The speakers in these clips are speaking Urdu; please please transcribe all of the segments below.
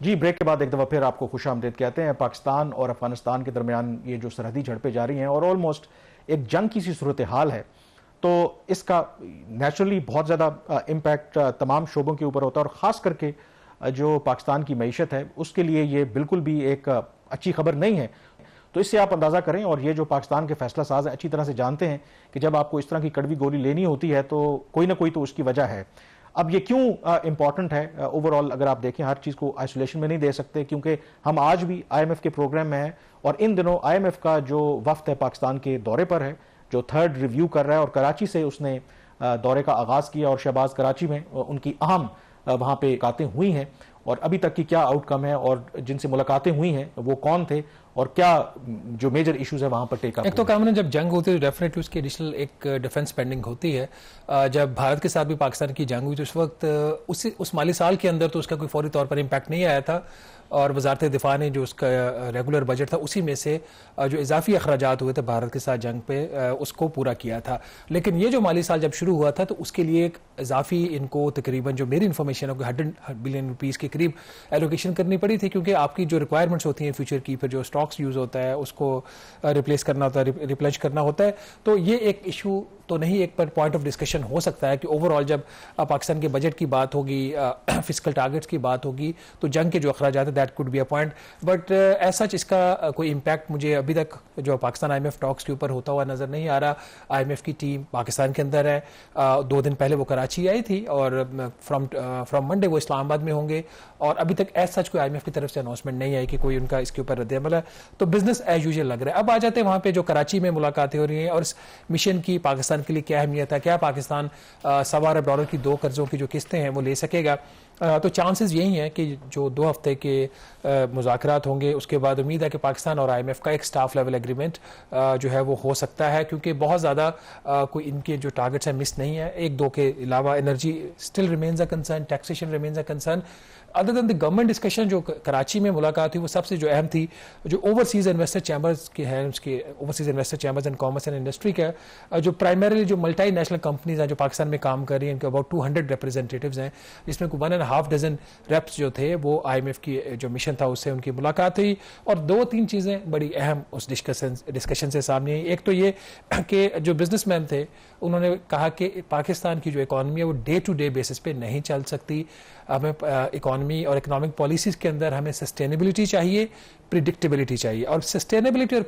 جی بریک کے بعد ایک دفعہ پھر آپ کو خوش آمدید کہتے ہیں. پاکستان اور افغانستان کے درمیان یہ جو سرحدی جھڑپیں جاری ہیں اور آلموسٹ ایک جنگ کی سی صورتحال ہے، تو اس کا نیچرلی بہت زیادہ امپیکٹ تمام شعبوں کے اوپر ہوتا ہے، اور خاص کر کے جو پاکستان کی معیشت ہے اس کے لیے یہ بالکل بھی ایک اچھی خبر نہیں ہے. تو اس سے آپ اندازہ کریں، اور یہ جو پاکستان کے فیصلہ ساز ہیں اچھی طرح سے جانتے ہیں کہ جب آپ کو اس طرح کی کڑوی گولی لینی ہوتی ہے تو کوئی نہ کوئی تو اس کی وجہ ہے. اب یہ کیوں امپورٹنٹ ہے اوورآل؟ اگر آپ دیکھیں ہر چیز کو آئسولیشن میں نہیں دے سکتے، کیونکہ ہم آج بھی آئی ایم ایف کے پروگرام میں ہیں، اور ان دنوں آئی ایم ایف کا جو وفد ہے پاکستان کے دورے پر ہے، جو تھرڈ ریویو کر رہا ہے، اور کراچی سے اس نے دورے کا آغاز کیا، اور شہباز کراچی میں ان کی اہم وہاں پہ ملاقاتیں ہوئی ہیں، اور ابھی تک کی کیا آؤٹ کم ہے، اور جن سے ملاقاتیں ہوئی ہیں وہ کون تھے، اور کیا جو میجر ایشوز ہے وہاں پر ٹیک اپ. ایک تو کامن جب جنگ ہوتی ہے تو ڈیفینیٹلی اس کی ایڈیشنل ایک ڈیفنس پینڈنگ ہوتی ہے. جب بھارت کے ساتھ بھی پاکستان کی جنگ ہوئی تو اس وقت اس مالی سال کے اندر تو اس کا کوئی فوری طور پر امپیکٹ نہیں آیا تھا، اور وزارت دفاع نے جو اس کا ریگولر بجٹ تھا اسی میں سے جو اضافی اخراجات ہوئے تھے بھارت کے ساتھ جنگ پہ اس کو پورا کیا تھا. لیکن یہ جو مالی سال جب شروع ہوا تھا تو اس کے لیے ایک اضافی ان کو تقریباً جو میری انفارمیشن ہے کہ 100 بلین روپیز کے قریب ایلوکیشن کرنی پڑی تھی، کیونکہ آپ کی جو ریکوائرمنٹس ہوتی ہیں فیوچر کی، پھر جو اسٹاکس یوز ہوتا ہے اس کو ریپلیس کرنا ہوتا ہے، ریپلنش کرنا ہوتا ہے. تو یہ ایک ایشو تو نہیں، ایک پر پوائنٹ آف ڈسکشن ہو سکتا ہے کہ اوور آل جب پاکستان کے بجٹ کی بات ہوگی، فسکل ٹارگٹس کی بات ہوگی، تو جنگ کے جو اخراجات ہیں that could be a point. But as such اس کا کوئی امپیکٹ مجھے ابھی تک جو Pakistan I M F talks کے اوپر ہوتا ہوا نظر نہیں آ رہا. آئی ایم ایف کی ٹیم پاکستان کے اندر ہے، 2 دن پہلے وہ کراچی آئی تھی، اور فرام منڈے وہ اسلام آباد میں ہوں گے، اور ابھی تک ایز سچ کوئی آئی ایم ایف کی طرف سے اناؤنسمنٹ نہیں آئی کہ کوئی ان کا اس کے اوپر رد عمل ہے. تو بزنس ایز یوزل لگ رہا ہے. اب آ جاتے ہیں وہاں پہ جو کراچی میں ملاقاتیں ہو رہی ہیں، اور اس مشن کی پاکستان کے لیے کیا اہمیت ہے، کیا پاکستان $1.25 ارب کی 2 قرضوں کی جو قسطیں ہیں وہ لے سکے گا. تو چانسز یہی ہیں کہ جو 2 ہفتے کے مذاکرات ہوں گے اس کے بعد امید ہے کہ پاکستان اور آئی ایم ایف کا ایک سٹاف لیول ایگریمنٹ جو ہے وہ ہو سکتا ہے، کیونکہ بہت زیادہ کوئی ان کے جو ٹارگٹس ہیں مس نہیں ہے. 1-2 کے علاوہ energy still remains a concern, taxation remains a concern. Other than the government discussion جو کراچی میں ملاقات ہوئی وہ سب سے جو اہم تھی، جو اوورسیز انویسٹر چیمبرز کے ہیں، اس کے overseas investor chambers and commerce and industry کا جو پرائمریلی جو ملٹی نیشنل کمپنیز ہیں جو پاکستان میں کام کر رہی ہیں، ان کے اباؤٹ 200 ریپرزینٹیٹیوز ہیں، جس میں 1.5 ڈزن ریپس جو تھے وہ آئی ایم ایف کی جو مشن تھا اس سے ان کی ملاقات ہوئی. اور 2-3 چیزیں بڑی اہم اس ڈسکشن سے سامنے آئی. ایک تو یہ کہ جو بزنس مین تھے انہوں نے کہا کہ پاکستان کی جو اکانومی ہے وہ ڈے ٹو ڈے بیسس پہ نہیں چل سکتی. ہمیں اکانومی اور اکنامک پالیسیز کے اندر ہمیں سسٹینیبلٹی چاہیے، پریڈکٹیبلٹی چاہیے. اور سسٹینیبلٹی اور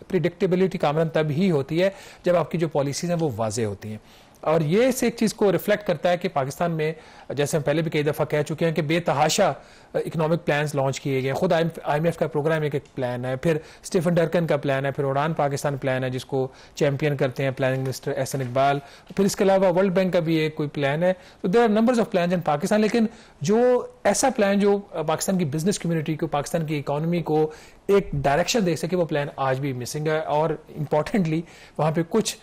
پریڈکٹیبلٹی کامران تب ہی ہوتی ہے جب آپ کی جو پالیسیز ہیں وہ واضح ہوتی ہیں. اور یہ اس ایک چیز کو ریفلیکٹ کرتا ہے کہ پاکستان میں جیسے ہم پہلے بھی کئی دفعہ کہہ چکے ہیں کہ بے تحاشا اکنامک پلانز لانچ کیے گئے. خود آئی ایم ایف کا پروگرام ایک پلان ہے، پھر اسٹیفن ڈرکن کا پلان ہے، پھر اڑان پاکستان پلان ہے جس کو چیمپئن کرتے ہیں پلاننگ منسٹر احسن اقبال، پھر اس کے علاوہ ورلڈ بینک کا بھی ایک کوئی پلان ہے. تو there are numbers of plans in Pakistan, لیکن جو ایسا پلان جو پاکستان کی بزنس کمیونٹی کو، پاکستان کی اکانومی کو ایک ڈائریکشن دے سکے، وہ پلان آج بھی مسنگ ہے. اور امپورٹنٹلی وہاں پہ کچھ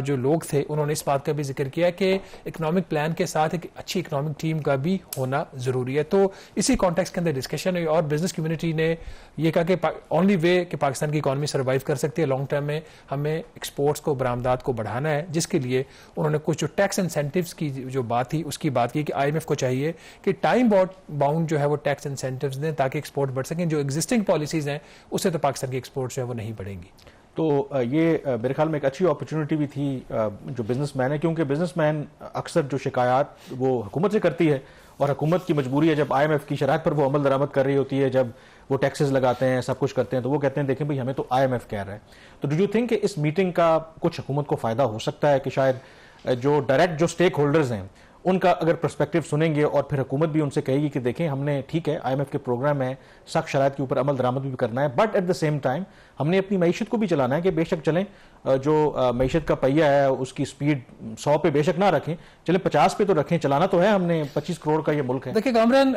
جو لوگ تھے انہوں نے اس بات کا بھی ذکر کیا کہ اکنامک پلان کے ساتھ ایک اچھی اکنامک ٹیم کا بھی ہونا ضروری ہے. تو اسی کانٹیکس کے اندر ڈسکشن ہوئی، اور بزنس کمیونٹی نے یہ کہا کہ اونلی وے کہ پاکستان کی اکانومی سروائیو کر سکتی ہے لانگ ٹرم میں، ہمیں ایکسپورٹس کو، برآمدات کو بڑھانا ہے، جس کے لیے انہوں نے کچھ جو ٹیکس انسینٹیوز کی جو بات تھی اس کی بات کی کہ آئی ایم ایف کو چاہیے کہ ٹائم باؤنڈ جو ہے وہ ٹیکس انسینٹیوز دیں تاکہ ایکسپورٹ بڑھ سکیں. جو ایگزسٹنگ پالیسیز ہیں اس سے تو پاکستان کی ایکسپورٹ جو ہے وہ نہیں بڑھیں گی. تو یہ میرے خیال میں ایک اچھی اپرچونٹی بھی تھی جو بزنس مین ہے، کیونکہ بزنس مین اکثر جو شکایات وہ حکومت سے کرتی ہے، اور حکومت کی مجبوری ہے جب آئی ایم ایف کی شرائط پر وہ عمل درآمد کر رہی ہوتی ہے، جب وہ ٹیکسز لگاتے ہیں، سب کچھ کرتے ہیں، تو وہ کہتے ہیں دیکھیں بھئی ہمیں تو آئی ایم ایف کہہ رہا ہے. تو ڈو یو تھنک کہ اس میٹنگ کا کچھ حکومت کو فائدہ ہو سکتا ہے کہ شاید جو ڈائریکٹ جو سٹیک ہولڈرز ہیں ان کا اگر پرسپیکٹیو سنیں گے، اور پھر حکومت بھی ان سے کہے گی کہ دیکھیں ہم نے ٹھیک ہے آئی ایم ایف کے پروگرام میں سخت شرائط کے اوپر عمل درآمد بھی کرنا ہے، but at the same time ہم نے اپنی معیشت کو بھی چلانا ہے کہ بے شک چلیں جو معیشت کا پہیہ ہے اس کی سپیڈ 100 پہ بے شک نہ رکھیں، چلیں 50 پہ تو رکھیں، چلانا تو ہے ہم نے، 25 کروڑ کا یہ ملک ہے. دیکھیں کامران،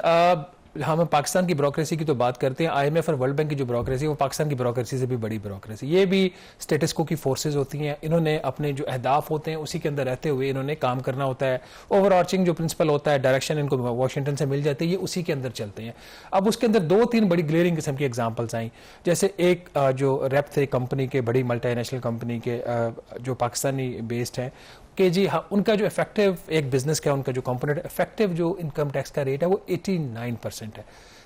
ہم پاکستان کی بیوروکریسی کی تو بات کرتے ہیں، آئی ایم ایف اور ورلڈ بینک کی جو بیوروکریسی ہے وہ پاکستان کی بیوروکریسی سے بھی بڑی بیوروکریسی. یہ بھی اسٹیٹس کو کی فورسز ہوتی ہیں، انہوں نے اپنے جو اہداف ہوتے ہیں اسی کے اندر رہتے ہوئے انہوں نے کام کرنا ہوتا ہے. اوور آرچنگ جو پرنسپل ہوتا ہے، ڈائریکشن ان کو واشنگٹن سے مل جاتی ہے، یہ اسی کے اندر چلتے ہیں. اب اس کے اندر 2-3 بڑی گلیئرنگ قسم کی ایگزامپلس آئیں. جیسے ایک جو ریپ تھے کمپنی کے، بڑی ملٹی نیشنل کمپنی کے جو پاکستانی بیسڈ ہیں، کہ جی ان کا جو افیکٹو ایک بزنس کا ان کا جو کمپوننٹ افیکٹو جو انکم ٹیکس کا ریٹ ہے وہ 89% ہے.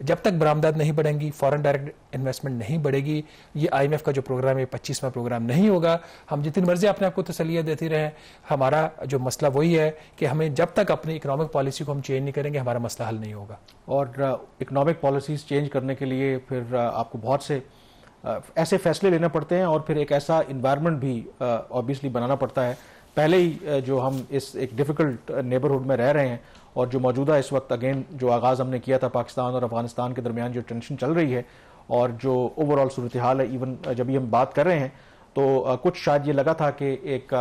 جب تک برآمدات نہیں بڑھیں گی، فورن ڈائریکٹ انویسٹمنٹ نہیں بڑھے گی، یہ IMF کا جو پروگرام ہے 25واں پروگرام نہیں ہوگا. ہم جتنی مرضی اپنے آپ کو تسلیاں دیتے رہیں، ہمارا جو مسئلہ وہی ہے کہ ہمیں جب تک اپنی اکنامک پالیسی کو ہم چینج نہیں کریں گے ہمارا مسئلہ حل نہیں ہوگا. اور اکنامک پالیسیز چینج کرنے کے لیے پھر آپ کو بہت سے ایسے فیصلے لینے پڑتے ہیں اور پھر ایک ایسا انوائرمنٹ بھی آبویسلی بنانا پڑتا ہے. پہلے ہی جو ہم اس ایک ڈیفیکلٹ نیبرہڈ میں رہ رہے ہیں اور جو موجودہ اس وقت اگین جو آغاز ہم نے کیا تھا پاکستان اور افغانستان کے درمیان جو ٹینشن چل رہی ہے اور جو اوور آل صورتحال ہے، ایون جب ہم بات کر رہے ہیں تو کچھ شاید یہ لگا تھا کہ ایک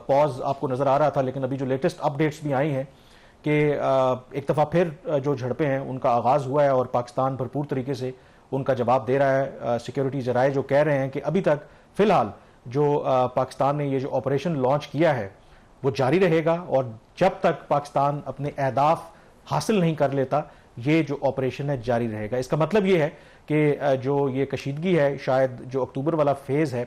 پاز آپ کو نظر آ رہا تھا، لیکن ابھی جو لیٹسٹ اپڈیٹس بھی آئی ہیں کہ ایک دفعہ پھر جو جھڑپیں ہیں ان کا آغاز ہوا ہے اور پاکستان بھرپور طریقے سے ان کا جواب دے رہا ہے. سیکیورٹی ذرائع جو کہہ رہے ہیں کہ ابھی تک فی الحال جو پاکستان نے یہ جو آپریشن لانچ کیا ہے وہ جاری رہے گا، اور جب تک پاکستان اپنے اہداف حاصل نہیں کر لیتا یہ جو آپریشن ہے جاری رہے گا. اس کا مطلب یہ ہے کہ جو یہ کشیدگی ہے شاید جو اکتوبر والا فیز ہے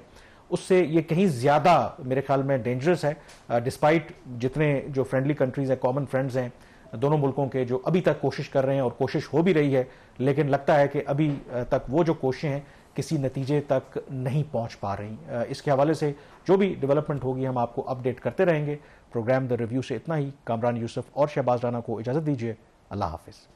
اس سے یہ کہیں زیادہ میرے خیال میں ڈینجرس ہے، ڈسپائٹ جتنے جو فرینڈلی کنٹریز ہیں، کامن فرینڈز ہیں دونوں ملکوں کے، جو ابھی تک کوشش کر رہے ہیں اور کوشش ہو بھی رہی ہے، لیکن لگتا ہے کہ ابھی تک وہ جو کوششیں ہیں کسی نتیجے تک نہیں پہنچ پا رہی. اس کے حوالے سے جو بھی ڈیولپمنٹ ہوگی ہم آپ کو اپڈیٹ کرتے رہیں گے. پروگرام دا ریویو سے اتنا ہی. کامران یوسف اور شہباز رانا کو اجازت دیجیے. اللہ حافظ.